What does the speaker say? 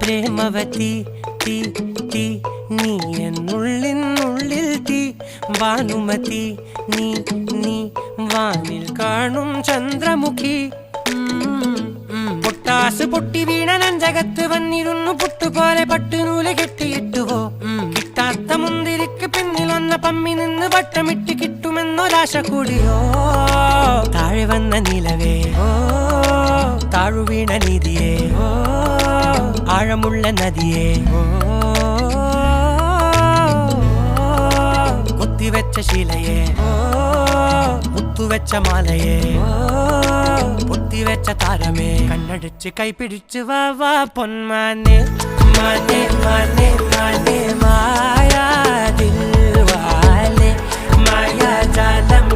പ്രേമവതി തീ തീ നീ എന്നുള്ളിനുള്ളിൽ തീ ഭാനുമതി നീ നീ വാനിൽ കാണും ചന്ദ്രമുഖി പൊട്ടാസ് പൊട്ടി വീണ നെഞ്ചകത്ത് വന്നിരുന്നു പുട്ടുപോലെ പട്ടുനൂല് കെട്ടിയിട്ടുവോ കിട്ടാത്ത മുന്തിരിക്ക് പിന്നിലൊന്ന പമ്മി നിന്ന് വട്ടമിട്ട് കിട്ടുമെന്നൊരാശ കൂടിയോ താഴെ വന്ന നിലവേ താഴു വീണ നിധിയേ ആഴമുള്ള നദിയേ കൊത്തിവെച്ച ശിലയേ മുത്തുവെച്ച മാലയേ പൊത്തിവെച്ച താരമേ കണ്ണടിച്ച് കൈപിടിച്ച് വാ വാ പൊന്മാനെ മാനെ മാനെ മാനെ മായാ ദിൽവാലെ മായാ ജാലം